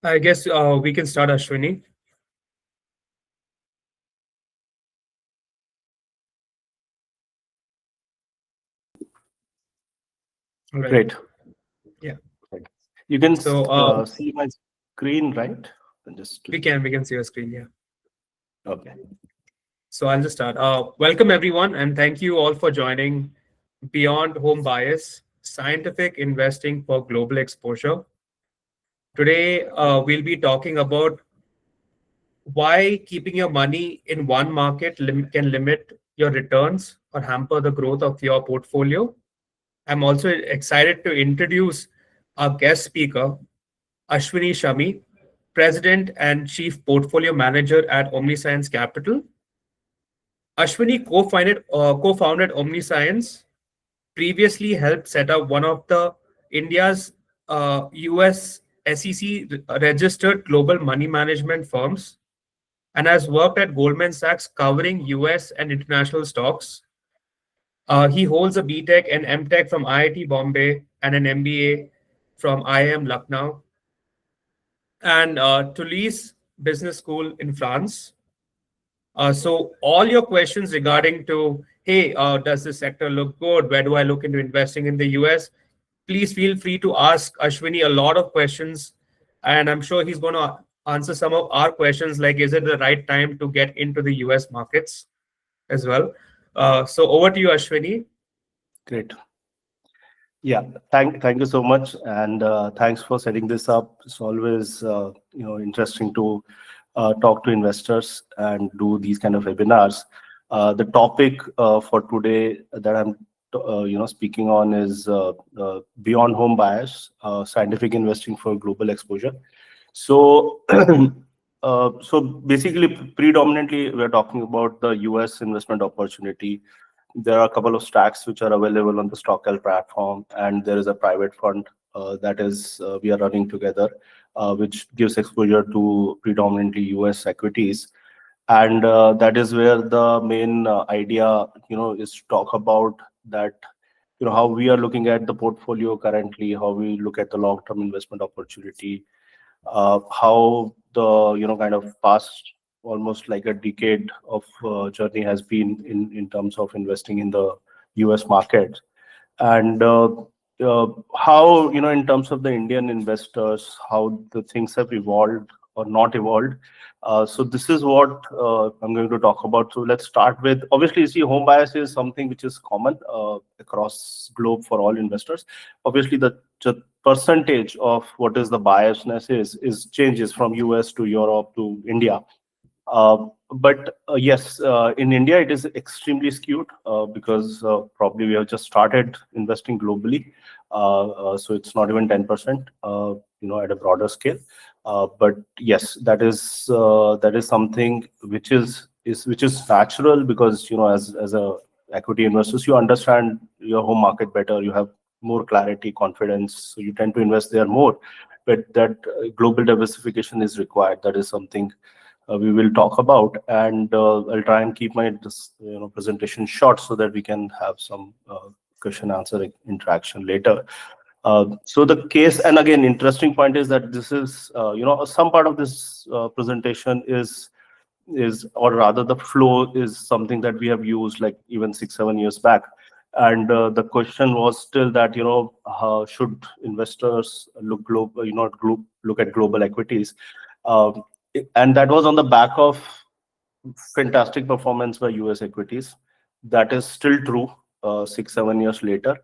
I guess we can start, Ashwini. All right. Great. Yeah. Right. You can So see my screen, right? And just we can see your screen. Yeah. okay. So I'll just start. Welcome everyone, and thank you all for joining Beyond Home Bias: Scientific Investing for Global Exposure. Today we'll be talking about why keeping your money in one market can limit your returns or hamper the growth of your portfolio. I'm also excited to introduce our guest speaker, Ashwini Shami, President and Chief Portfolio Manager at OmniScience Capital. Ashwini co-founded OmniScience, previously helped set up one of the India's US SEC registered global money management firms, and has worked at Goldman Sachs covering US and international stocks. He holds a BTech and MTech from IIT Bombay and an MBA from IIM Lucknow and Toulouse Business School in France. So all your questions regarding to, hey, does this sector look good? Where do I look into investing in the US? Please feel free to ask Ashwini a lot of questions, and I'm sure he's going to answer some of our questions, like is it the right time to get into the US markets as well? So over to you, Ashwini. Great. Yeah. Thank you so much, and thanks for setting this up. It's always interesting to talk to investors and do these kind of webinars. The topic for today that I'm speaking on is beyond home bias, scientific investing for global exposure. So so basically, predominantly we're talking about the US investment opportunity. There are a couple of stacks which are available on the Stockel platform, and there is a private fund that is we are running together, which gives exposure to predominantly US equities. And that is where the main idea is to talk about that, how we are looking at the portfolio currently, how we look at the long-term investment opportunity, how the kind of past almost like a decade of journey has been in terms of investing in the US market, and how in terms of the Indian investors, how the things have evolved or not evolved. So this is what I'm going to talk about. So let's start with, obviously, you see, home bias is something which is common across globe for all investors. Obviously, the percentage of what is the biasness is changes from US to Europe to India. But yes, in India, it is extremely skewed because probably we have just started investing globally. So it's not even 10%, at a broader scale. But yes, that is something which is natural, because as a equity investors, you understand your home market better, you have more clarity, confidence, so you tend to invest there more. But that global diversification is required. That is something we will talk about, and I'll try and keep my presentation short so that we can have some question answer interaction later. So the case, and again, interesting point is that this is some part of this presentation is or rather the flow is something that we have used like even 6-7 years back. And the question was still that how should investors look global, look at global equities. And that was on the back of fantastic performance by US equities. That is still true 6-7 years later.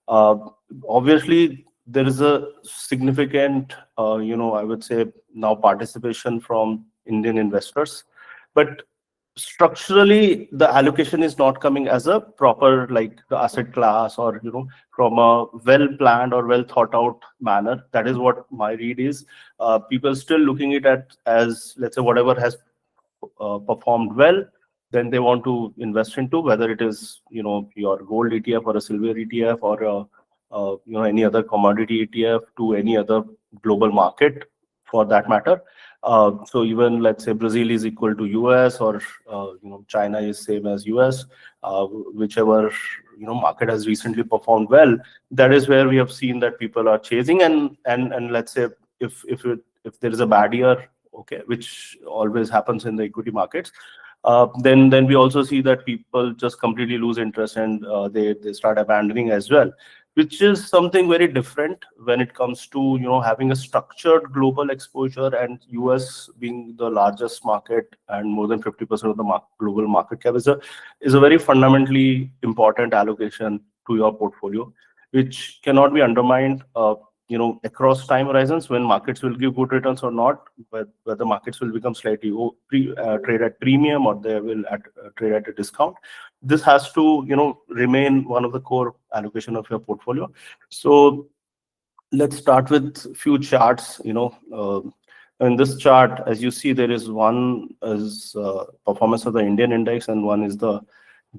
Obviously, there is a significant, I would say now, participation from Indian investors, but structurally the allocation is not coming as a proper, like, the asset class, or from a well planned or well thought out manner. That is what my read is. People still looking it at as, let's say, whatever has performed well, then they want to invest into, whether it is your gold ETF or a silver ETF or any other commodity ETF, to any other global market for that matter. So even, let's say, Brazil is equal to US, or China is same as US, whichever market has recently performed well, that is where we have seen that people are chasing. And let's say, if if there is a bad year, okay, which always happens in the equity markets, then we also see that people just completely lose interest, and they start abandoning as well, which is something very different when it comes to having a structured global exposure, and US being the largest market and more than 50% of the global market cap is a very fundamentally important allocation to your portfolio, which cannot be undermined. Across time horizons, when markets will give good returns or not, whether markets will become slightly trade at premium, or they will trade at a discount. This has to remain one of the core allocation of your portfolio. So let's start with few charts. In this chart, as you see, there is one is performance of the Indian index, and one is the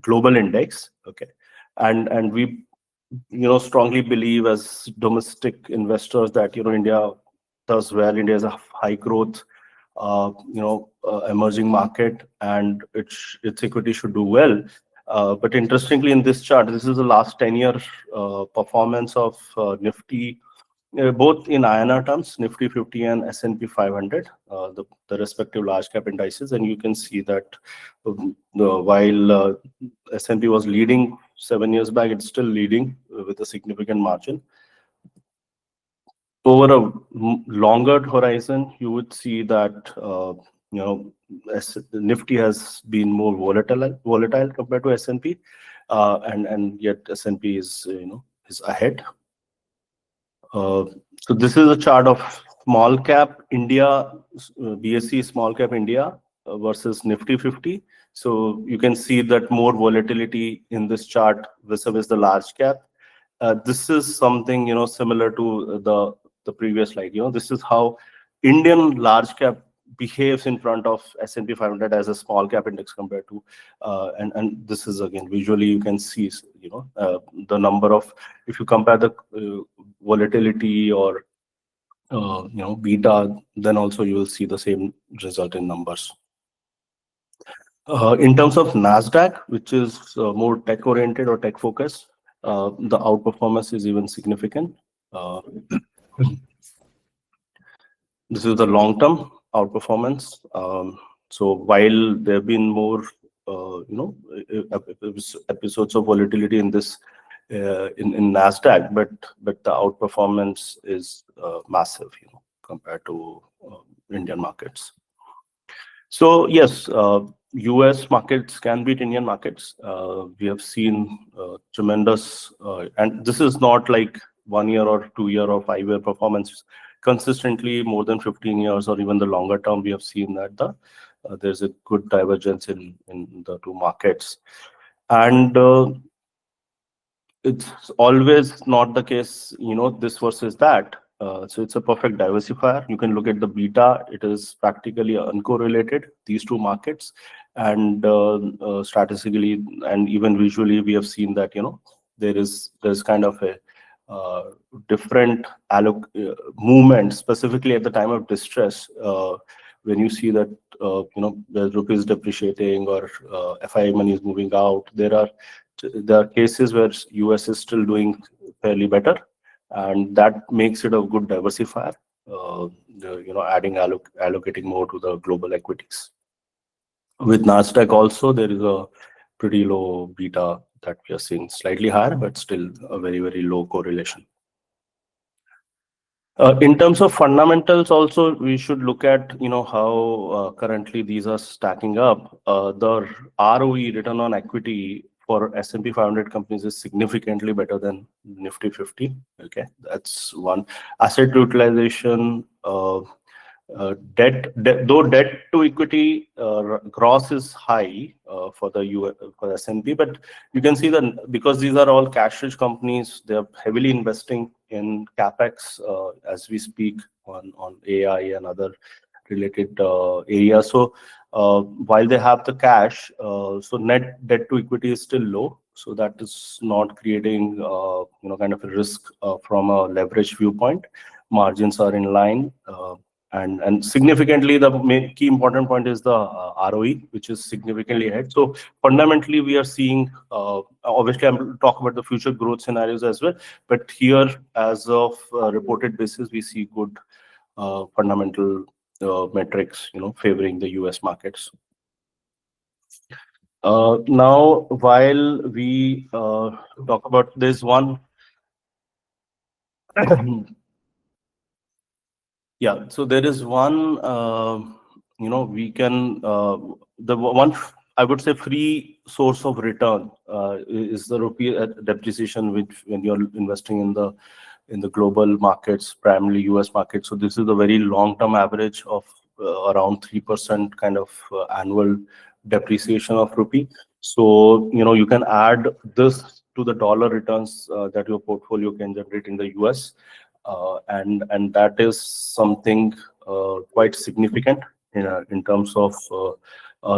global index. Okay, and we strongly believe as domestic investors that India does well. India is a high growth emerging market, and its equity should do well. But interestingly, in this chart, this is the last 10-year performance of Nifty, both in INR terms, Nifty 50 and S&P 500, the respective large cap indices. And you can see that while S&P was leading 7 years back, it's still leading with a significant margin. Over a longer horizon, you would see that Nifty has been more volatile compared to S&P, and yet S&P is ahead. So this is a chart of small cap India, BSE small cap India versus Nifty 50. So you can see that more volatility in this chart vis-a-vis the large cap. This is something similar to the previous slide. This is how Indian large cap behaves in front of S&P 500 as a small cap index compared to and this is, again, visually you can see the number of, if you compare the volatility or beta, then also you will see the same result in numbers. In terms of Nasdaq, which is more tech oriented or tech focused, the outperformance is even significant. This is the long-term outperformance. So while there have been more, episodes of volatility in this in Nasdaq, but the outperformance is massive, compared to Indian markets. So yes, US markets can beat Indian markets. We have seen tremendous, and this is not like 1 year or 2 year or 5 year performance. Consistently, more than 15 years or even the longer term, we have seen that there's a good divergence in the two markets, and it's always not the case, this versus that. So it's a perfect diversifier. You can look at the beta; it is practically uncorrelated, these two markets, and statistically and even visually, we have seen that there's kind of a different movement, specifically at the time of distress, when you see that the rupee is depreciating or FII money is moving out. There are cases where US is still doing fairly better, and that makes it a good diversifier. Allocating more to the global equities. With Nasdaq also, there is a pretty low beta that we are seeing, slightly higher, but still a very, very low correlation. In terms of fundamentals also, we should look at how currently these are stacking up. The ROE, return on equity, for S&P 500 companies is significantly better than Nifty 50. Okay, that's one. Asset utilization, debt to equity gross is high for S&P, but you can see that because these are all cash-rich companies, they are heavily investing in capex as we speak on AI and other related areas. So while they have the cash, so net debt to equity is still low. So that is not creating kind of a risk from a leverage viewpoint. Margins are in line. And significantly, the main key important point is the ROE, which is significantly ahead. So fundamentally, we are seeing, obviously, I'm talking about the future growth scenarios as well. But here, as of reported basis, we see good fundamental metrics, favoring the US markets. Now, while we talk about this one, yeah, so there is one, we can, the one, I would say, free source of return is the rupee depreciation, which when you're investing in the global markets, primarily US markets. So this is a very long-term average of around 3% kind of annual depreciation of rupee. So, you can add this to the dollar returns that your portfolio can generate in the US. And that is something quite significant in terms of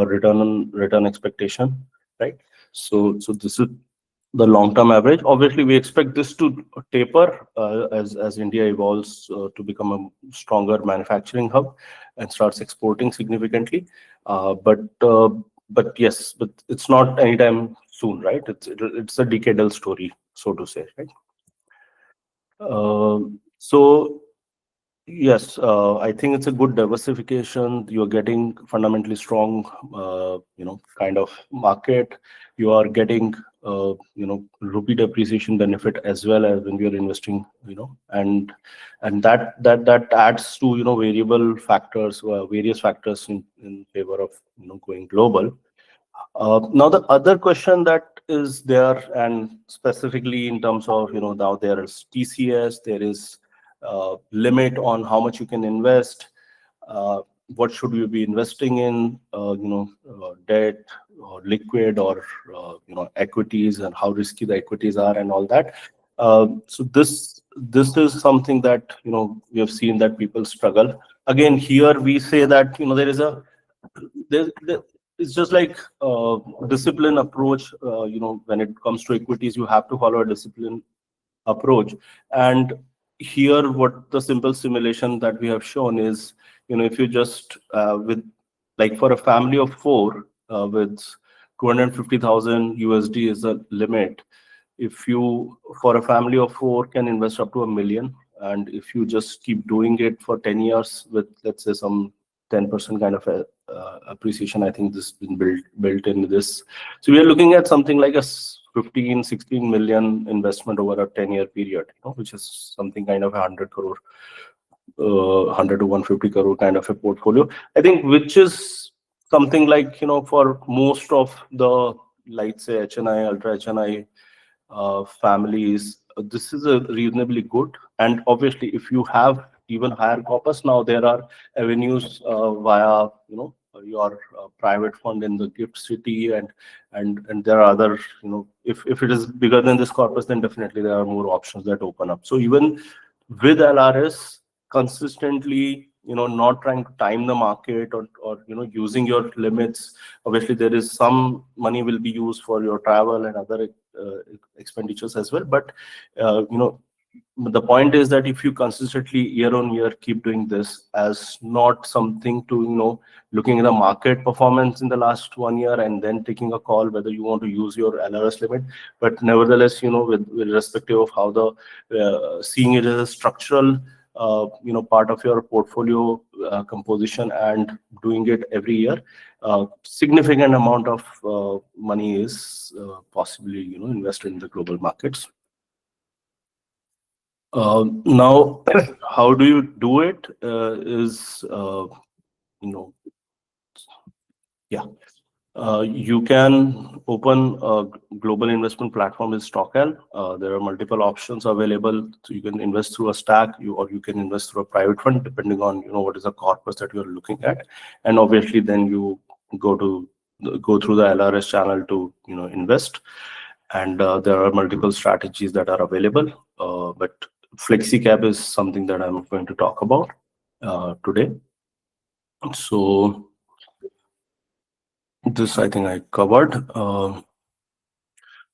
return expectation, right? So this is the long-term average. Obviously, we expect this to taper as India evolves to become a stronger manufacturing hub and starts exporting significantly. But yes, but it's not anytime soon, right? It's a decadal story, so to say, right? So yes, I think it's a good diversification. You're getting fundamentally strong, kind of market. You are getting, rupee depreciation benefit as well as when you're investing, and that adds to, variable factors, various factors in favor of, going global. Now, the other question that is there, and specifically in terms of, now there is TCS, there is limit on how much you can invest. What should you be investing in? Debt or liquid or equities, and how risky the equities are, and all that. So this is something that we have seen that people struggle. Again, here we say that there is a there, it's just like discipline approach. When it comes to equities, you have to follow a discipline approach. And here, what the simple simulation that we have shown is, if you just with like for a family of four with 250,000 USD is the limit. If you, for a family of four, can invest up to $1 million, and if you just keep doing it for 10 years with, let's say, some 10% kind of appreciation, I think this has been built in this. So we are looking at something like a 15-16 million investment over a 10-year period, which is something kind of 100 crore, 100 to 150 crore kind of a portfolio. I think, which is something like, for most of the, like, say, HNI, ultra HNI families, this is a reasonably good. And obviously, if you have even higher corpus, now there are avenues via your private fund in the gift city, and there are other, if it is bigger than this corpus, then definitely there are more options that open up. So even with LRS, consistently, not trying to time the market, or using your limits. Obviously, there is some money will be used for your travel and other expenditures as well. But the point is that if you consistently year on year keep doing this, as not something to looking at the market performance in the last 1 year and then taking a call whether you want to use your LRS limit, but nevertheless, with respective of how the seeing it as a structural part of your portfolio composition, and doing it every year, significant amount of money is possibly invested in the global markets. Now, how do you do it? You can open a global investment platform with Stockel. There are multiple options available. So you can invest through a stack, or you can invest through a private fund, depending on what is the corpus that you're looking at. And obviously, then you go through the LRS channel to invest. And there are multiple strategies that are available. But FlexiCap is something that I'm going to talk about today. So this, I think, I covered.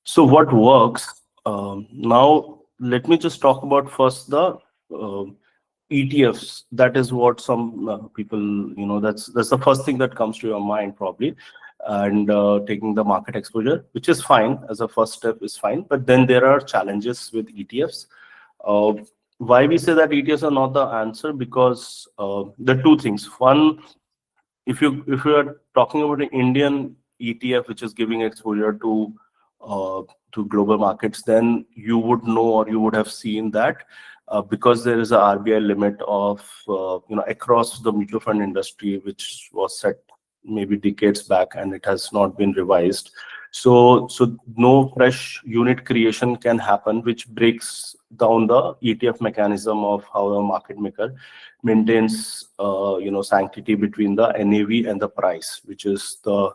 So what works? Now, let me just talk about first the ETFs. That is what some people, that's the first thing that comes to your mind probably. And taking the market exposure, which is fine as a first step, is fine. But then there are challenges with ETFs. Why we say that ETFs are not the answer? Because the two things. One, if you are talking about an Indian ETF which is giving exposure uh, to global markets, then you would know, or you would have seen that because there is a RBI limit of across the mutual fund industry, which was set maybe decades back, and it has not been revised. So no fresh unit creation can happen, which breaks down the ETF mechanism of how a market maker maintains sanctity between the NAV and the price, which is the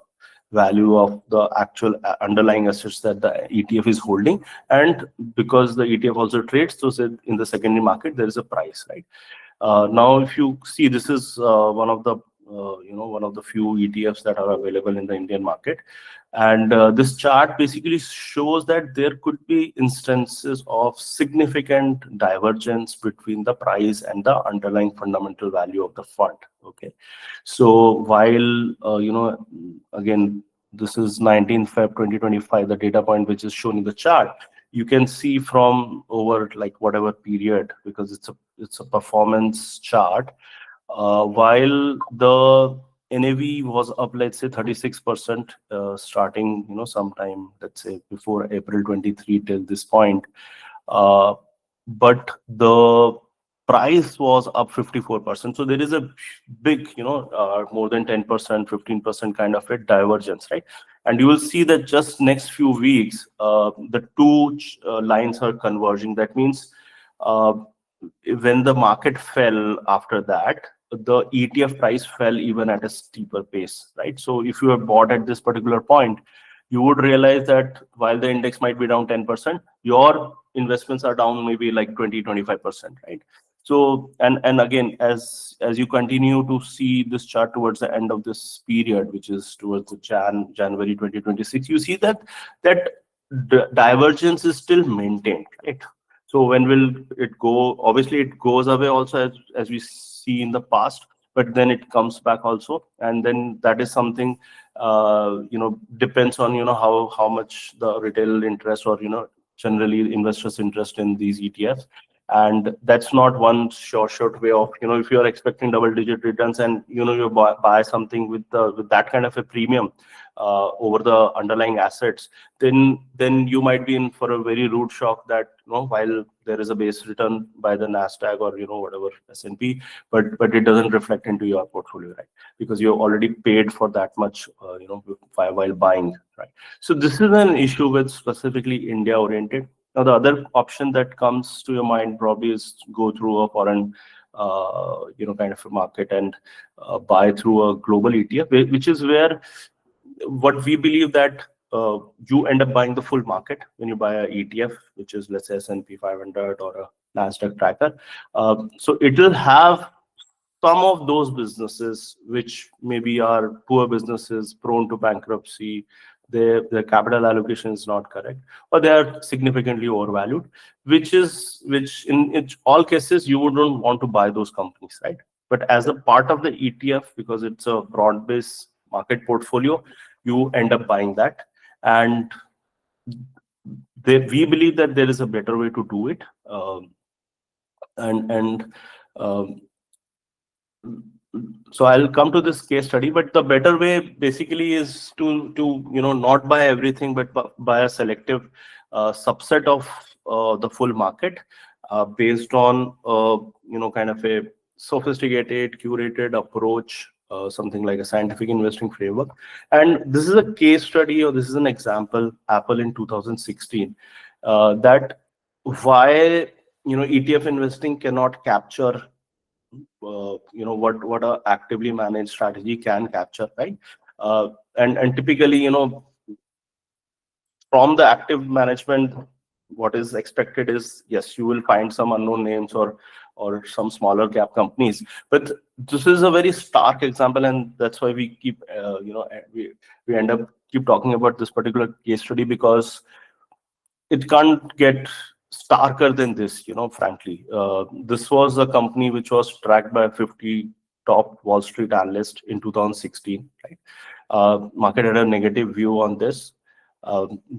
value of the actual underlying assets that the ETF is holding. And because the ETF also trades, so in the secondary market there is a price, right? Now, if you see, this is one of the few ETFs that are available in the Indian market, and this chart basically shows that there could be instances of significant divergence between the price and the underlying fundamental value of the fund. Okay, so while again, this is 19th Feb 2025, the data point which is shown in the chart, you can see from over like whatever period, because it's a performance chart. While the NAV was up, let's say 36%, starting sometime, let's say before April 23 till this point, uh, but the price was up 54%. So there is a big, more than 10%, 15% kind of a divergence, right? And you will see that just next few weeks, the two lines are converging. That means uh, when the market fell after that, the ETF price fell even at a steeper pace, right? So if you have bought at this particular point, you would realize that while the index might be down 10%, your investments are down maybe like 20-25%, right? So, and again, as you continue to see this chart towards the end of this period, which is towards the January 2026, you see that divergence is still maintained, right? So when will it go? Obviously, it goes away also, as we see in the past, but then it comes back also, and then that is something depends on how much the retail interest, or generally investors' interest in these ETFs. And that's not one short way of, if you're expecting double-digit returns, and you buy something with that kind of a premium over the underlying assets, then you might be in for a very rude shock that while there is a base return by the Nasdaq or whatever S&P, but it doesn't reflect into your portfolio, right? Because you already paid for that much while buying, right? So this is an issue with specifically India oriented. Now the other option that comes to your mind probably is go through a foreign kind of a market and buy through a global ETF, which is where what we believe that you end up buying the full market when you buy a ETF, which is, let's say, S&P 500 or a Nasdaq tracker. So it will have some of those businesses which maybe are poor businesses, prone to bankruptcy, their capital allocation is not correct, or they are significantly overvalued, which in all cases you wouldn't want to buy those companies, right? But as a part of the ETF, because it's a broad-based market portfolio, you end up buying that. And we believe that there is a better way to do it. And um, so I'll come to this case study, but the better way basically is to not buy everything, but buy a selective subset of the full market based on kind of a sophisticated, curated approach, something like a scientific investing framework. And this is a case study, or this is an example, Apple in 2016, that why ETF investing cannot capture what a actively managed strategy can capture, right? And typically, from the active management, what is expected is, yes, you will find some unknown names or some smaller cap companies, but this is a very stark example, and that's why we keep we end up keep talking about this particular case study, because it can't get starker than this, frankly. This was a company which was tracked by 50 top Wall Street analysts in 2016, right? Market had a negative view on this.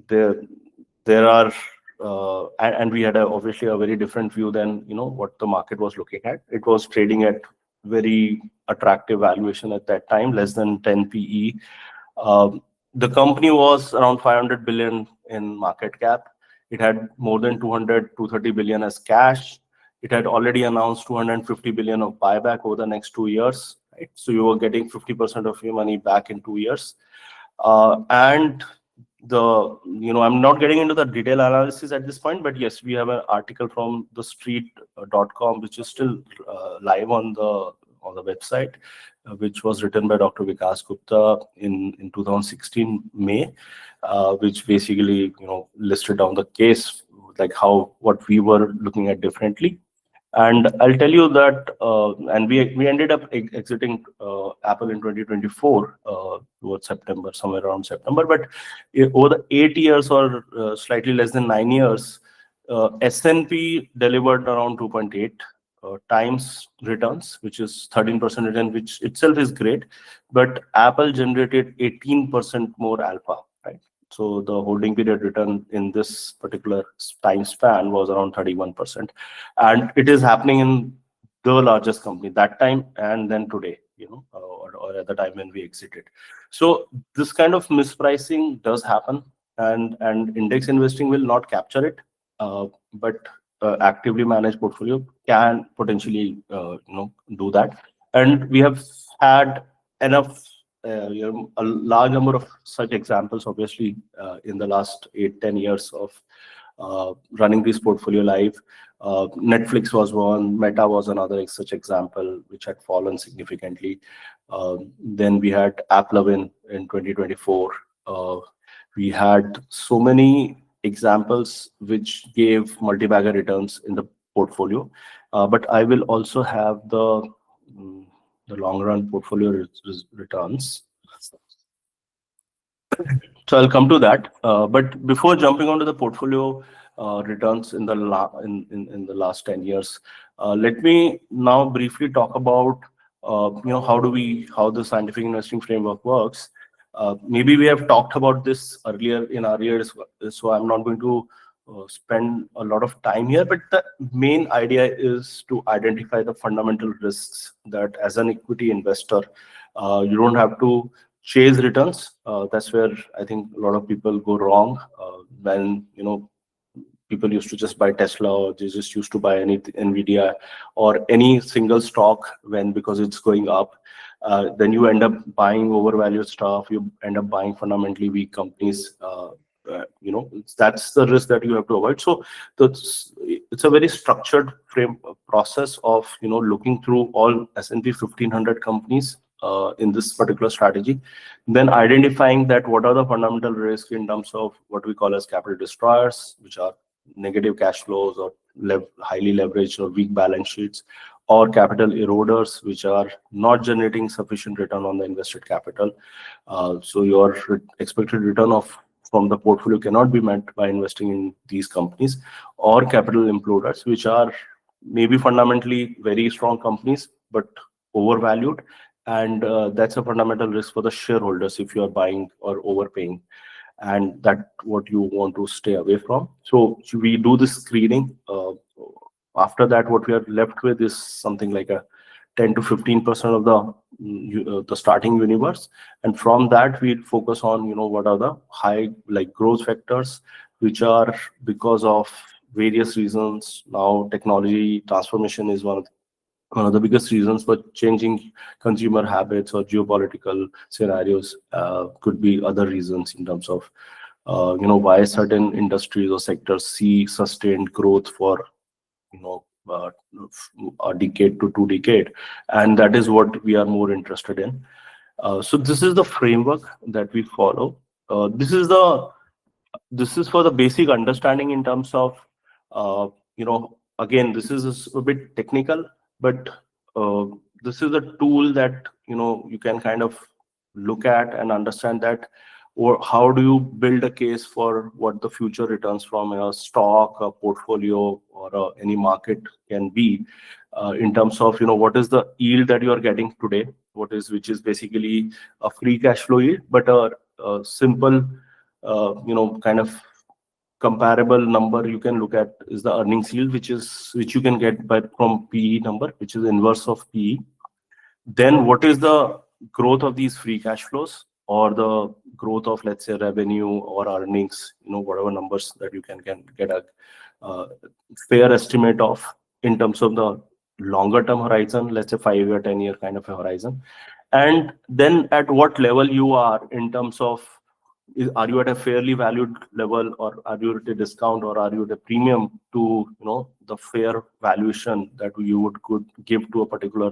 There are and we had obviously a very different view than what the market was looking at. It was trading at very attractive valuation at that time, less than 10 PE. The company was around 500 billion in market cap. It had more than 230 billion as cash. It had already announced 250 billion of buyback over the next 2 years. Right? So you were getting 50% of your money back in 2 years. And I'm not getting into the detailed analysis at this point, but yes, we have an article from the street.com, which is still live on the website, which was written by Dr. Vikas Gupta in 2016 May, which basically listed down the case, like what we were looking at differently. And I'll tell you that, and we ended up exiting Apple in 2024 towards September, somewhere around September. But over the 8 years or slightly less than 9 years, S&P delivered around 2.8 times returns, which is 13% return, which itself is great. But Apple generated 18% more alpha, right? So the holding period return in this particular time span was around 31%. And it is happening in the largest company that time and then today, or at the time when we exited. So this kind of mispricing does happen, and index investing will not capture it, but actively managed portfolio can potentially do that. And we have had enough a large number of such examples, obviously, in the last 8-10 years of running this portfolio live. Netflix was one, Meta was another such example, which had fallen significantly. Then we had AppLovin in 2024. We had so many examples which gave multi-bagger returns in the portfolio. But I will also have the long-run portfolio returns. So I'll come to that. But before jumping onto the portfolio returns in the last 10 years, let me now briefly talk about how the scientific investing framework works. Maybe we have talked about this earlier in our years, so I'm not going to spend a lot of time here, but the main idea is to identify the fundamental risks that as an equity investor, you don't have to chase returns. That's where I think a lot of people go wrong. When people used to just buy Tesla, or they just used to buy any Nvidia or any single stock because it's going up. Then you end up buying overvalued stuff. You end up buying fundamentally weak companies. That's the risk that you have to avoid. So it's a very structured process of looking through all S&P 1500 companies in this particular strategy, then identifying that what are the fundamental risks in terms of what we call as capital destroyers, which are negative cash flows or highly leveraged or weak balance sheets, or capital eroders, which are not generating sufficient return on the invested capital. So your expected return from the portfolio cannot be met by investing in these companies, or capital imploders, which are maybe fundamentally very strong companies but overvalued, and that's a fundamental risk for the shareholders if you are buying or overpaying, and that's what you want to stay away from. So we do this screening. After that, what we are left with is something like a 10 to 15% of the starting universe, and from that we focus on what are the high growth factors, which are because of various reasons. Now technology transformation is one of the biggest reasons for changing consumer habits, or geopolitical scenarios could be other reasons in terms of why certain industries or sectors see sustained growth for a decade to 2 decades, and that is what we are more interested in. So this is the framework that we follow. This is for the basic understanding in terms of again, this is a bit technical, but this is a tool that you can kind of look at and understand that, or how do you build a case for what the future returns from a stock, a portfolio, or any market can be, in terms of what is the yield that you are getting today, which is basically a free cash flow yield, but a simple kind of comparable number you can look at is the earnings yield, which you can get by from PE number, which is inverse of PE. Then what is the growth of these free cash flows, or the growth of, let's say, revenue or earnings, whatever numbers that you can get a fair estimate of in terms of the longer term horizon, let's say 5-year, 10-year kind of a horizon. And then at what level you are in terms of, are you at a fairly valued level, or are you at a discount, or are you at a premium to the fair valuation that you could give to a particular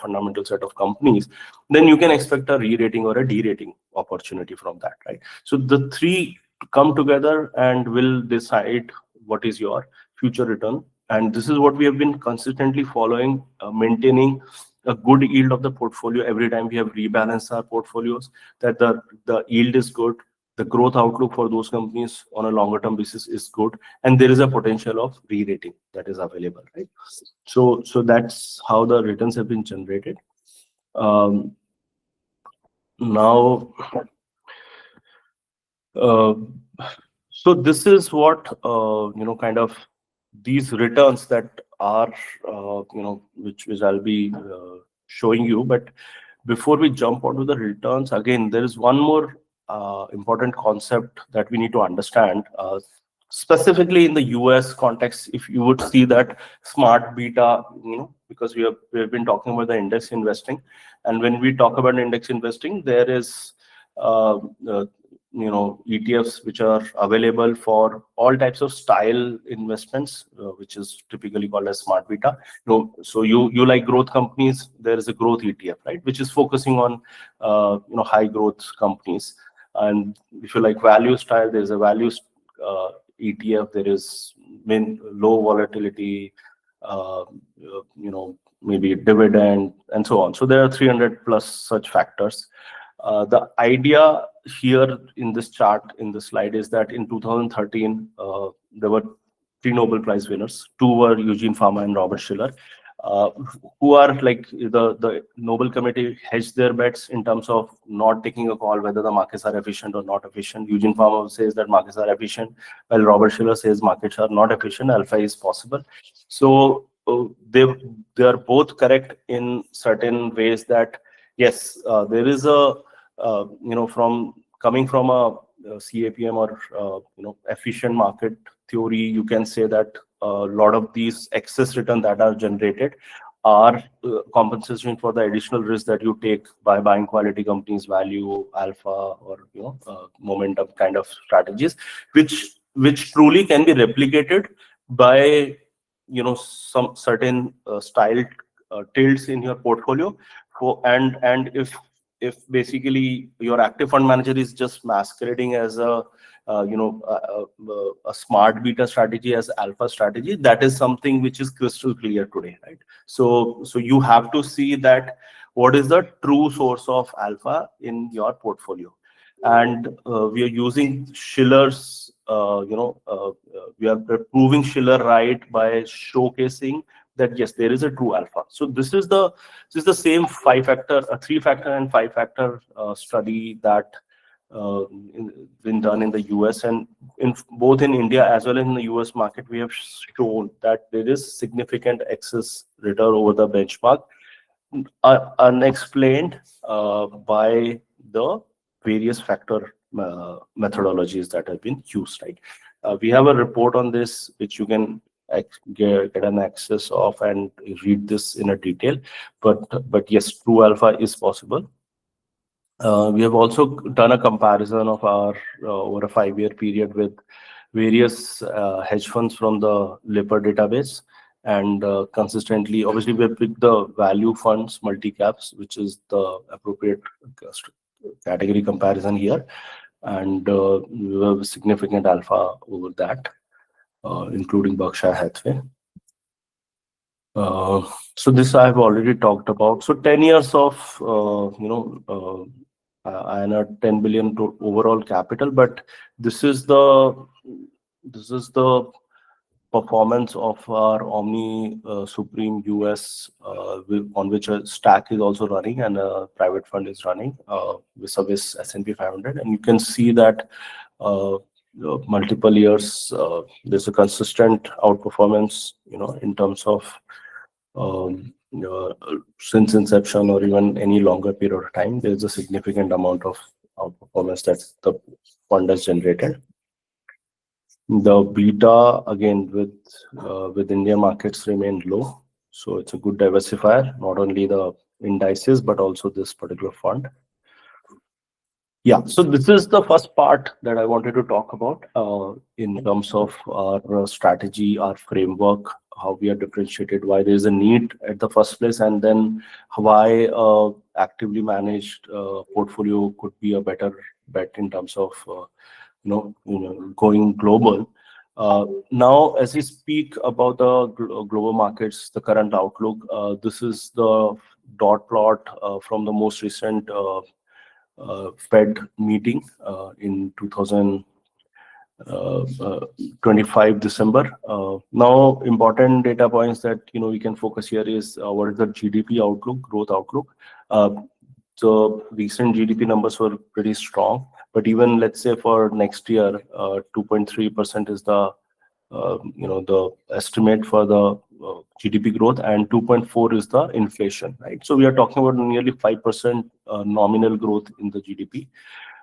fundamental set of companies? Then you can expect a re-rating or a de-rating opportunity from that, right? So the three come together and will decide what is your future return. And this is what we have been consistently following, maintaining a good yield of the portfolio every time we have rebalanced our portfolios, that the yield is good, the growth outlook for those companies on a longer term basis is good, and there is a potential of re-rating that is available, right? So that's how the returns have been generated. Now, so this is what kind of these returns that are which I'll be showing you. But before we jump onto the returns, again, there is one more important concept that we need to understand, specifically in the US context. If you would see that smart beta, because we have been talking about the index investing, and when we talk about index investing, there is ETFs which are available for all types of style investments, which is typically called as smart beta. So you like growth companies, there is a growth ETF, right, which is focusing on high growth companies. And if you like value style, there is a value ETF. There is low volatility, maybe dividend, and so on. So there are 300 plus such factors. The idea here in this chart, in the slide, is that in 2013, there were 3 Nobel Prize winners. 2 were Eugene Fama and Robert Shiller, who are like the Nobel Committee hedged their bets in terms of not taking a call whether the markets are efficient or not efficient. Eugene Fama says that markets are efficient, while Robert Shiller says markets are not efficient, alpha is possible. So they are both correct in certain ways, that yes, there is a from coming from a CAPM or efficient market theory, you can say that a lot of these excess return that are generated are compensation for the additional risk that you take by buying quality companies, value, alpha, or momentum kind of strategies, which truly can be replicated by some certain style tilts in your portfolio. And if basically your active fund manager is just masquerading as a smart beta strategy, as alpha strategy, that is something which is crystal clear today, right? So you have to see that what is the true source of alpha in your portfolio. And we are using Schiller's, we are proving Schiller right by showcasing that yes, there is a true alpha. So this is the same 5-factor, 3-factor and 5-factor study that been done in the US, and both in India as well as in the US market. We have shown that there is significant excess return over the benchmark, unexplained by the various factor methodologies that have been used, right? We have a report on this which you can get an access of and read this in a detail, but yes, true alpha is possible. We have also done a comparison of our over a 5-year period with various hedge funds from the Lipper database, and consistently, obviously, we have picked the value funds, multi-caps, which is the appropriate category comparison here, and we have significant alpha over that, including Berkshire Hathaway. So this I have already talked about. So 10 years of INR 10 billion to overall capital, but this is the performance of our Omni Supreme US, on which a stack is also running and a private fund is running with service S&P 500, and you can see that multiple years. There's a consistent outperformance, in terms of since inception or even any longer period of time. There's a significant amount of outperformance that the fund has generated. The beta again with Indian markets remain low, so it's a good diversifier, not only the indices but also this particular fund. Yeah, so this is the first part that I wanted to talk about in terms of our strategy, our framework, how we are differentiated, why there is a need at the first place, and then why actively managed portfolio could be a better bet in terms of going global. Now, as we speak about the global markets, the current outlook, this is the dot plot from the most recent Fed meeting in 2025 December. Now, important data points that we can focus here is what is the GDP outlook, growth outlook. So recent GDP numbers were pretty strong, but even let's say for next year, 2.3% is the the estimate for the GDP growth, and 2.4 is the inflation, right? So we are talking about nearly 5% nominal growth in the GDP.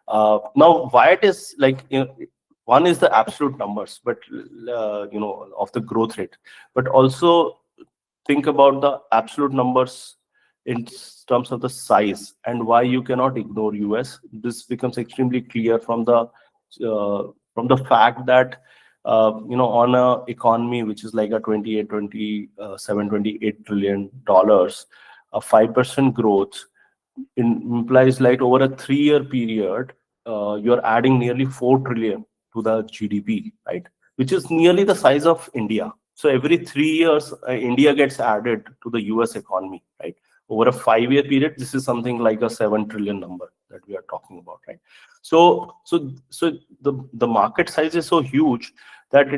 Now, why it is like, one is the absolute numbers, but of the growth rate, but also think about the absolute numbers in terms of the size and why you cannot ignore US. This becomes extremely clear from the fact that on a economy which is like a 28 trillion dollars, a 5% growth implies like over a 3-year period, you're adding nearly 4 trillion to the GDP, right? Which is nearly the size of India. So every 3 years, India gets added to the US economy, right? Over a 5-year period, this is something like a 7 trillion number that we are talking about, right? So the market size is so huge that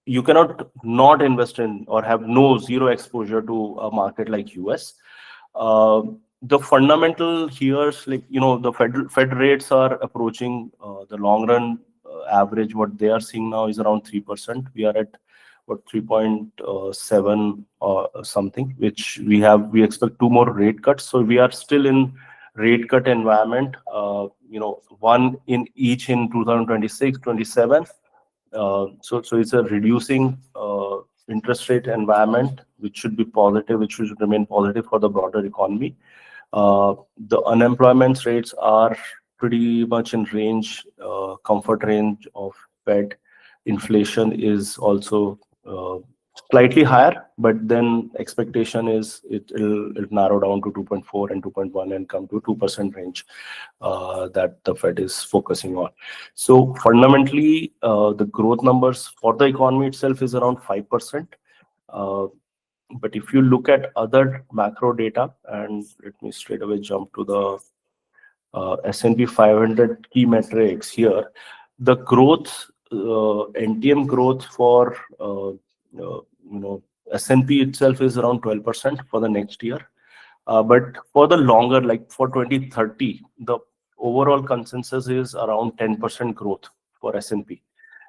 you cannot not invest in or have zero exposure to a market like US. The fundamental here, like the Fed rates are approaching the long run average. What they are seeing now is around 3%. We are at 3.7 or something, which we expect 2 more rate cuts. So we are still in rate cut environment. One in each in 2026, 27. So it's a reducing interest rate environment, which should be positive, which should remain positive for the broader economy. The unemployment rates are pretty much in range, comfort range of Fed. Inflation is also slightly higher, but then expectation is it'll narrow down to 2.4 and 2.1 and come to 2% range that the Fed is focusing on. So fundamentally, the growth numbers for the economy itself is around 5%. But if you look at other macro data, and let me straight away jump to the S&P 500 key metrics here, the growth, NTM growth for S&P itself is around 12% for the next year. But for the longer, like for 2030, the overall consensus is around 10% growth for S&P.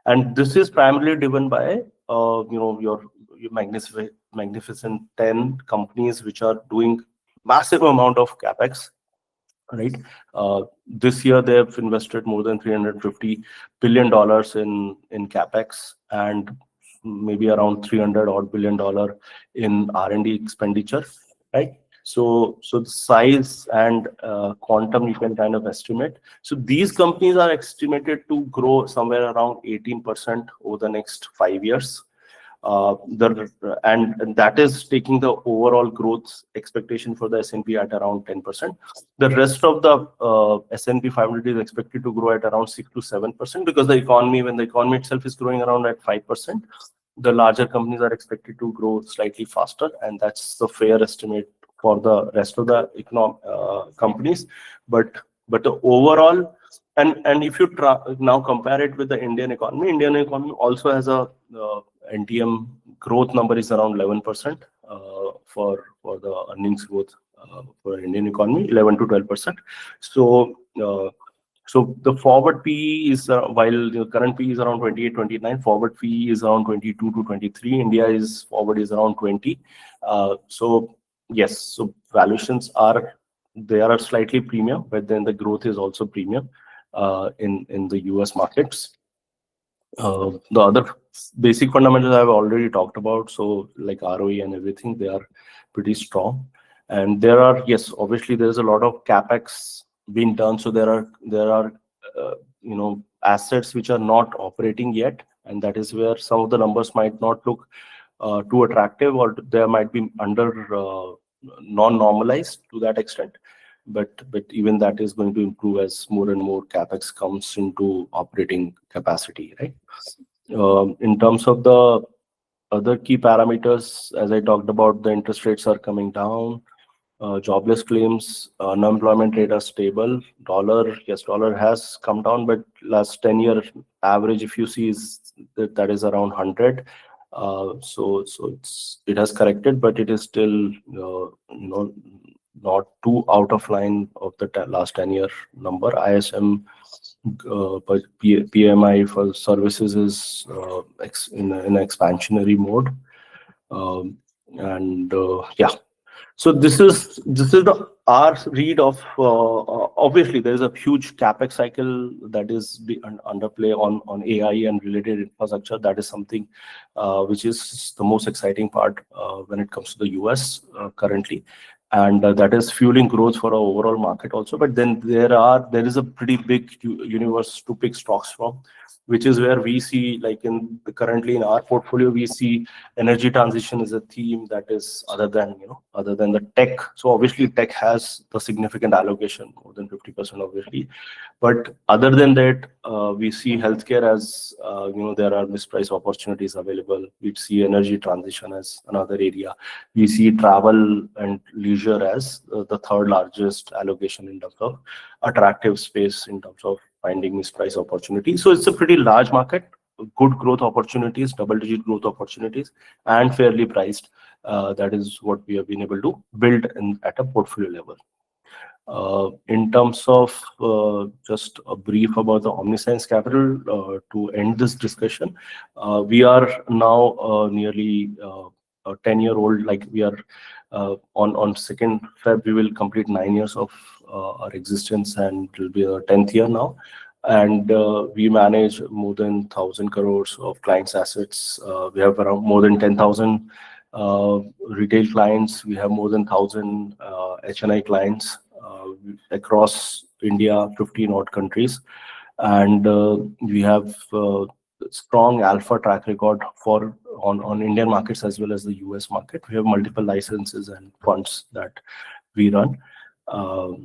And this is primarily driven by your magnificent 10 companies which are doing massive amount of capex, right? This year they have invested more than $350 billion in capex, and maybe around $300 billion in R&D expenditure, right? So the size and quantum you can kind of estimate. So these companies are estimated to grow somewhere around 18% over the next 5 years. And that is taking the overall growth expectation for the S&P at around 10%. The rest of the S&P 500 is expected to grow at around 6 to 7%, because when the economy itself is growing around at 5%, the larger companies are expected to grow slightly faster, and that's the fair estimate for the rest of the companies. But the overall, and if you now compare it with the Indian economy also has a NTM growth number is around 11% for the earnings growth for Indian economy, 11 to 12%. So So the forward PE is, while the current PE is around 28, 29, forward PE is around 22 to 23. India is forward is around 20. So yes, so valuations are, they are slightly premium, but then the growth is also premium in the US markets. The other basic fundamentals I've already talked about, so like ROE and everything, they are pretty strong. And there are, yes, obviously there is a lot of capex being done. So there are assets which are not operating yet, and that is where some of the numbers might not look too attractive, or there might be under non-normalized to that extent. But even that is going to improve as more and more capex comes into operating capacity, right? In terms of the other key parameters, as I talked about, the interest rates are coming down, jobless claims, unemployment rate are stable. Dollar, yes, dollar has come down, but last 10-year average, if you see, is that is around 100. It has corrected, but it is still not too out of line of the last 10-year number. ISM but PMI for services is in expansionary mode. And yeah, so this is the our read of, obviously there is a huge capex cycle that is underplay on AI and related infrastructure. That is something which is the most exciting part when it comes to the US currently, and that is fueling growth for our overall market also. But then there is a pretty big universe to pick stocks from, which is where we see, like currently in our portfolio, we see energy transition is a theme that is other than the tech. So obviously tech has the significant allocation, more than 50% obviously. But other than that, we see healthcare as there are mispriced opportunities available. We see energy transition as another area. We see travel and leisure as the third largest allocation in terms of attractive space in terms of finding mispriced opportunities. So it's a pretty large market, good growth opportunities, double-digit growth opportunities, and fairly priced. That is what we have been able to build at a portfolio level. In terms of just a brief about the OmniScience Capital, to end this discussion, we are now nearly a 10-year-old. Like we are on 2nd Feb, we will complete 9 years of our existence, and it will be our 10th year now. And we manage more than 1,000 crores of clients' assets. We have around more than 10,000 retail clients. We have more than 1,000 HNI clients across India, 15 odd countries. And we have strong alpha track record on Indian markets as well as the US market. We have multiple licenses and funds that we run.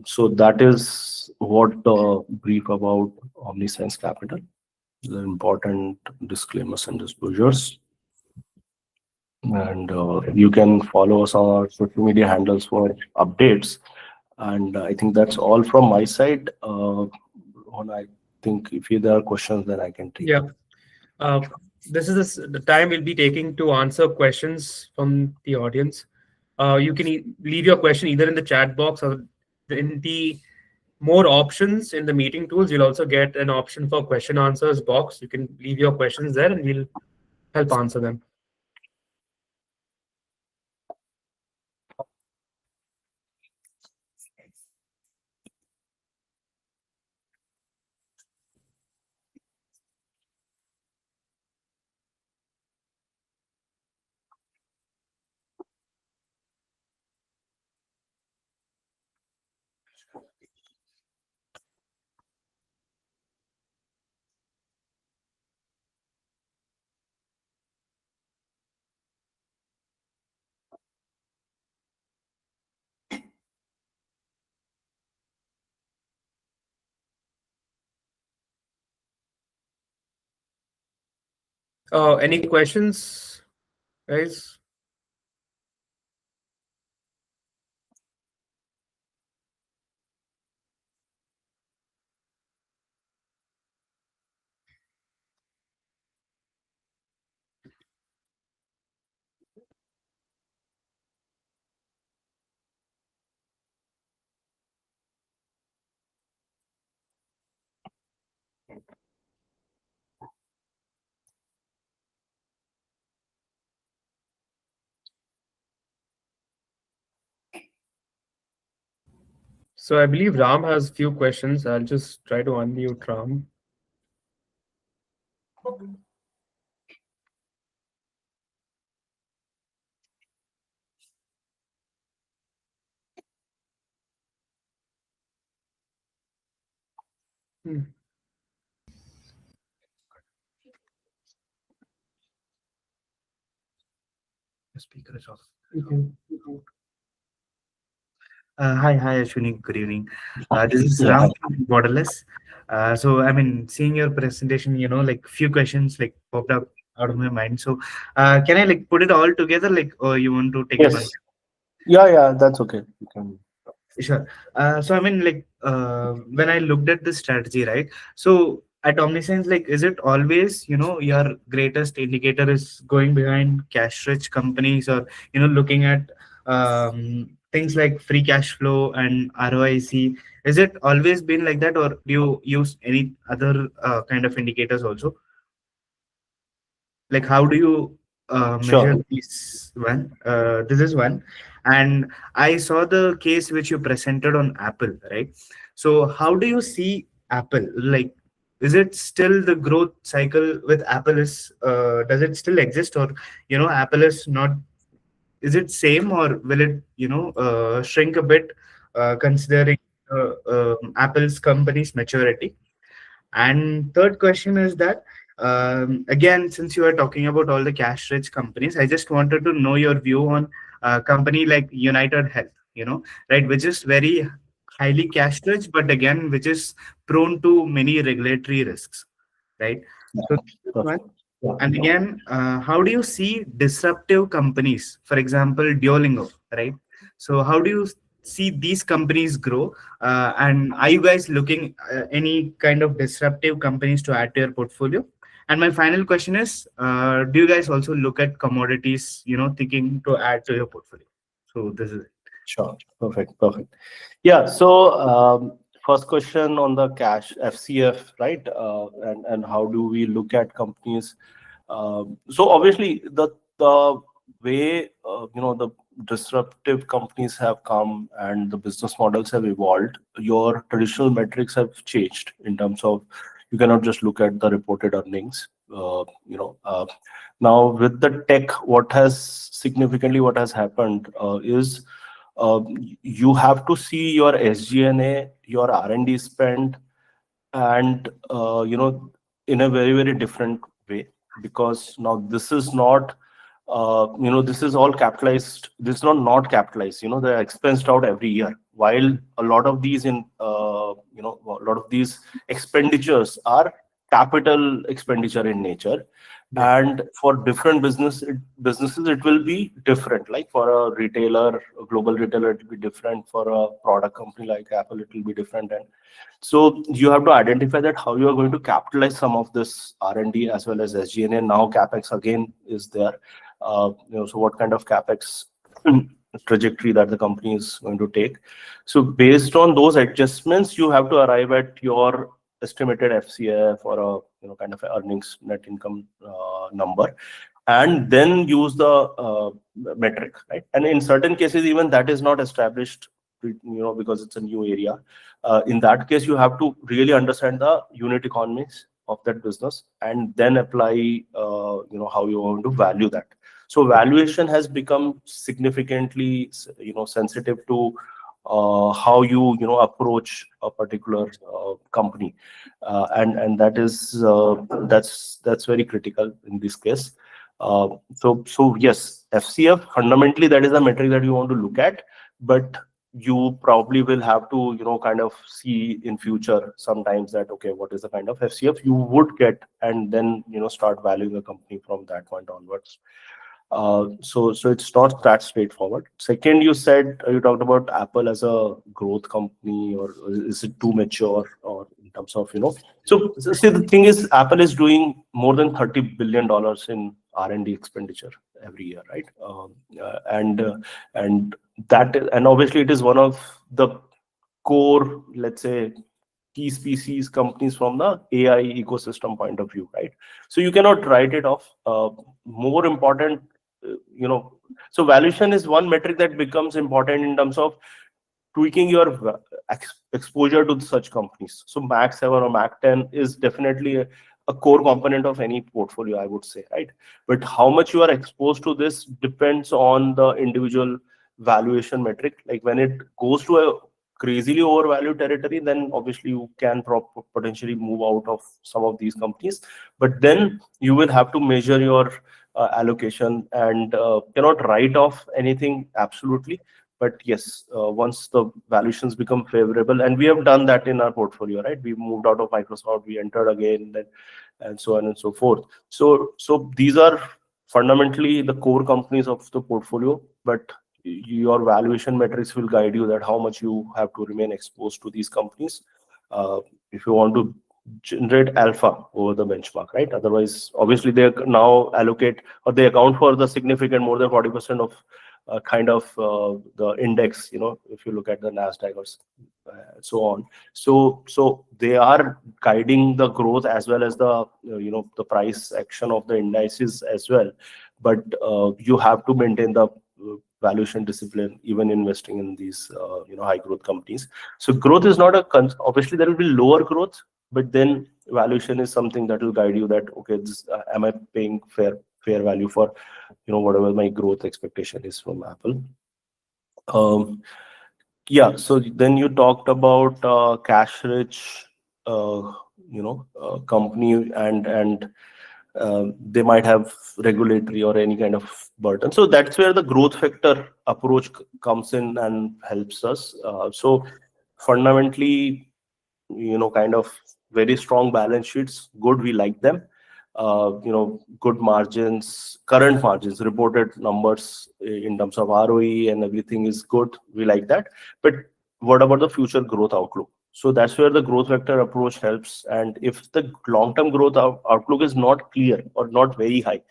So that is what the brief about OmniScience Capital, the important disclaimers and disclosures. And you can follow us on our social media handles for updates. And I think that's all from my side. I think if there are questions, then I can take. Yeah. This is the time we'll be taking to answer questions from the audience. You can leave your question either in the chat box or in the more options in the meeting tools. You'll also get an option for question answers box. You can leave your questions there and we'll help answer them. Any questions, guys? So I believe Ram has few questions. I'll just try to unmute Ram. Hmm. The speaker is off. Okay. Hi, Ashwini. Good evening. This is Yeah, Ram hi. from Borderless. So, I mean, seeing your presentation, like few questions like popped up out of my mind. So, can I like put it all together, like, or you want to take it one? Yes. Yeah, that's okay. You can. Sure. So I mean, like, when I looked at this strategy, right? So at OmniScience, like, is it always, your greatest indicator is going behind cash-rich companies, or looking at things like free cash flow and ROIC? Is it always been like that, or do you use any other kind of indicators also? Like, how do you Sure. measure this is one. And I saw the case which you presented on Apple, right? So how do you see Apple, like, is it still the growth cycle with Apple is does it still exist, or Apple is not, is it same, or will it shrink a bit considering Apple's company's maturity? And third question is that, again, since you are talking about all the cash rich companies, I just wanted to know your view on a company like United Health, right, which is very highly cash rich, but again, which is prone to many regulatory risks, right? So Yeah, this is one. perfect. And again, how do you see disruptive companies, for example, Duolingo, right? So how do you see these companies grow? And are you guys looking any kind of disruptive companies to add to your portfolio? And my final question is, do you guys also look at commodities, thinking to add to your portfolio? So this is it. Sure. Perfect. Yeah. So, first question on the cash FCF, right? And how do we look at companies? So obviously, the way the disruptive companies have come and the business models have evolved, your traditional metrics have changed in terms of you cannot just look at the reported earnings. Now with the tech, what has happened is you have to see your SG&A, your R&D spend, and in a very different way, because now this is not this is all capitalized. This is not capitalized. They're expensed out every year. While a lot of these a lot of these expenditures are capital expenditure in nature, Yeah. and for different businesses it will be different. Like for a retailer, a global retailer, it will be different. For a product company like Apple, it will be different. And so you have to identify that how you are going to capitalize some of this R&D as well as SG&A. Now capex again is there. So what kind of capex trajectory that the company is going to take. So based on those adjustments, you have to arrive at your estimated FCF or a kind of a earnings net income number, and then use the metric, right? And in certain cases, even that is not established, because it's a new area. In that case, you have to really understand the unit economies of that business and then apply how you want to value that. So valuation has become significantly sensitive to how you approach a particular company, and that's very critical in this case. So yes, FCF fundamentally, that is a metric that you want to look at, but you probably will have to kind of see in future sometimes that, okay, what is the kind of FCF you would get, and then start valuing a company from that point onwards. So it's not that straightforward. Second, you talked about Apple as a growth company, or is it too mature, or in terms of So see, the thing is, Apple is doing more than $30 billion in R&D expenditure every year, right? And and obviously it is one of the core, let's say, key species companies from the AI ecosystem point of view, right? So you cannot write it off. More important, so valuation is one metric that becomes important in terms of tweaking your exposure to such companies. So Mac 7 or Mac 10 is definitely a core component of any portfolio, I would say, right? But how much you are exposed to this depends on the individual valuation metric. Like when it goes to a crazily overvalued territory, then obviously you can potentially move out of some of these companies. But then you will have to measure your allocation and cannot write off anything absolutely. But yes, once the valuations become favorable, and we have done that in our portfolio, right? We moved out of Microsoft, we entered again, then, and so on and so forth. So these are fundamentally the core companies of the portfolio, but your valuation metrics will guide you that how much you have to remain exposed to these companies if you want to generate alpha over the benchmark, right? Otherwise, obviously, they now allocate or they account for the significant more than 40% of kind of the index. If you look at the Nasdaq or so on, so they are guiding the growth as well as the the price action of the indices as well. But you have to maintain the valuation discipline even investing in these high growth companies. So growth is not obviously there will be lower growth, but then valuation is something that will guide you that okay, am I paying fair value for whatever my growth expectation is from Apple. Yeah, so then you talked about cash rich company, and they might have regulatory or any kind of burden. So that's where the growth factor approach comes in and helps us. So fundamentally, kind of very strong balance sheets, good, we like them. Good margins, current margins, reported numbers in terms of ROE and everything is good, we like that. But what about the future growth outlook? So that's where the growth vector approach helps. And if the long-term growth outlook is not clear or not very high,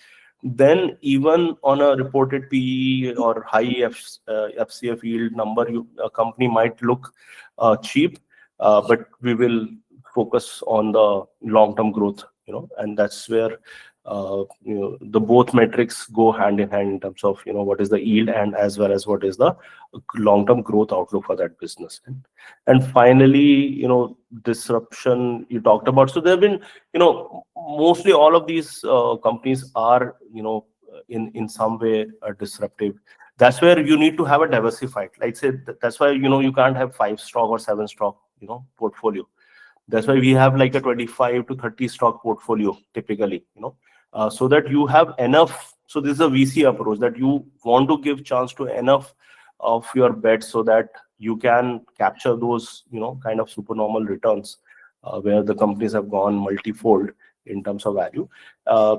then even on a reported PE or high FCF yield number, a company might look cheap, but we will focus on the long-term growth, and that's where the both metrics go hand in hand in terms of what is the yield and as well as what is the long-term growth outlook for that business. And finally, disruption you talked about. So there have been, mostly all of these companies are, in some way disruptive. That's where you need to have a diversified, like say, that's why you can't have 5 stock or 7 stock portfolio. That's why we have like a 25 to 30 stock portfolio typically, so that you have enough. So this is a VC approach, that you want to give chance to enough of your bets so that you can capture those kind of supernormal returns where the companies have gone multifold in terms of value.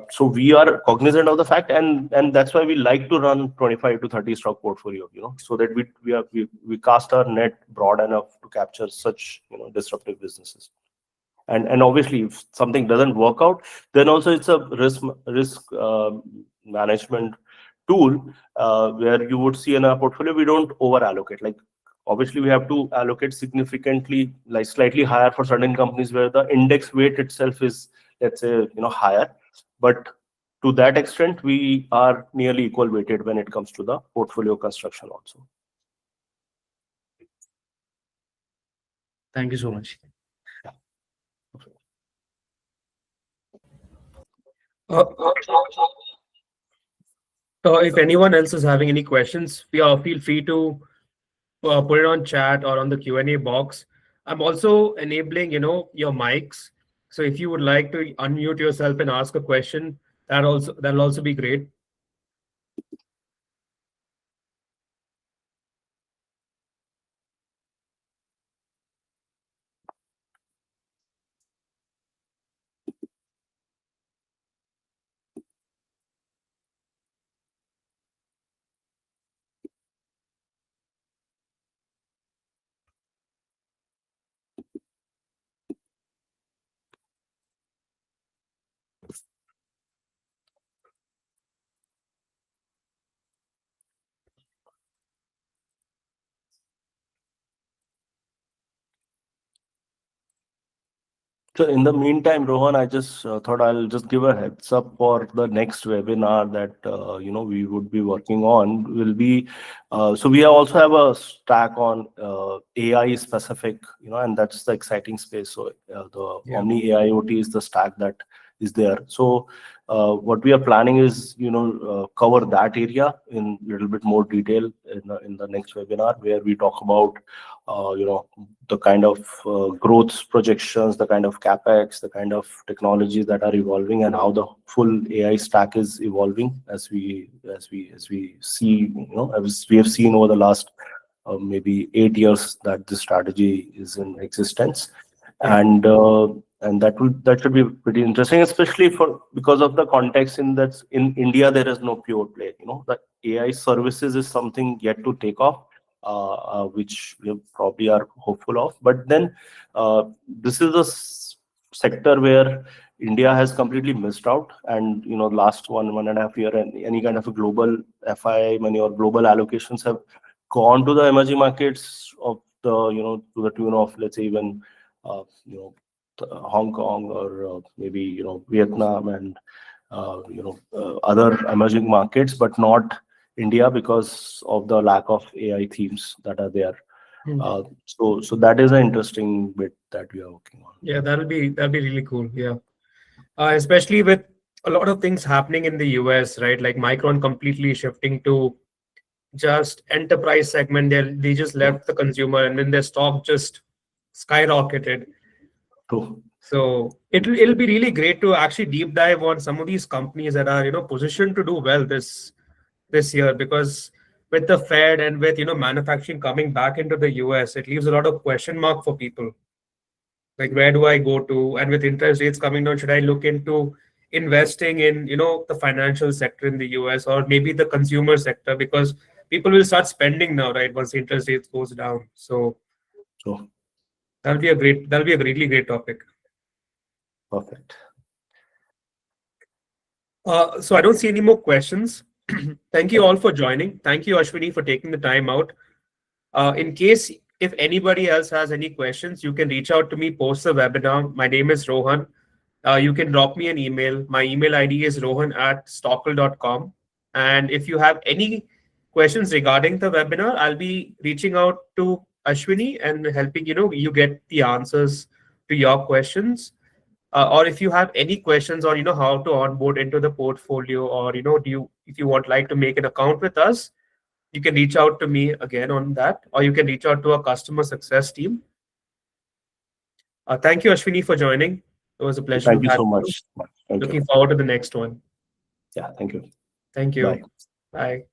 So we are cognizant of the fact, and that's why we like to run 25 to 30 stock portfolio, so that we cast our net broad enough to capture such disruptive businesses. And obviously, if something doesn't work out, then also it's a risk management tool where you would see in our portfolio we don't over allocate. Like obviously we have to allocate significantly, like slightly higher for certain companies where the index weight itself is, let's say, higher. But to that extent, we are nearly equal weighted when it comes to the portfolio construction also. Thank you so much. Uh, if anyone else is having any questions, feel free to put it on chat or on the Q&A box. I'm also enabling, your mics. So if you would like to unmute yourself and ask a question, that'll also be great. So in the meantime, Rohan, I just thought I'll just give a heads up for the next webinar that we would be working on. Will be so we also have a stack on AI specific, and that's the exciting space. So the Yeah. Omni AIoT is the stack that is there. So what we are planning is cover that area in a little bit more detail in the next webinar, where we talk about the kind of growth projections, the kind of capex, the kind of technologies that are evolving, and how the full AI stack is evolving as we see, as we have seen over the last maybe 8 years that this strategy is in existence. Yeah. And that should be pretty interesting, especially because of the context in India there is no pure play. The AI services is something yet to take off, which we probably are hopeful of. But then this is a sector where India has completely missed out, and last 1.5 year, and any kind of a global FI money or global allocations have gone to the emerging markets of the to the tune of, let's say, even uh, you know Hong Kong, or maybe Vietnam, and other emerging markets, but not India, because of the lack of AI themes that are there. Hmm. So that is an interesting bit that we are working on. Yeah, that'll be really cool. Yeah. Especially with a lot of things happening in the US, right? Like Micron completely shifting to just enterprise segment. They just left the consumer, and then their stock just skyrocketed. So So it'll be really great to actually deep dive on some of these companies that are positioned to do well this year, because with the Fed and with manufacturing coming back into the US, it leaves a lot of question mark for people. Like, where do I go to? And with interest rates coming down, should I look into investing in the financial sector in the US, or maybe the consumer sector, because people will start spending now, right, once the interest rates goes down. So so that'll be a really great topic. perfect. So I don't see any more questions. Thank you all for joining. Thank you, Ashwini, for taking the time out. In case if anybody else has any questions, you can reach out to me post the webinar. My name is Rohan. You can drop me an email. My email ID is rohan@stockle.com. And if you have any questions regarding the webinar, I'll be reaching out to Ashwini and helping you get the answers to your questions. Or if you have any questions on how to onboard into the portfolio, or if you want like to make an account with us, you can reach out to me again on that, or you can reach out to our customer success team. Thank you, Ashwini, for joining. It was a pleasure Thank to you have so you. much. Thank you. Looking forward to the next one. Yeah, thank you. Thank Bye. you. Bye.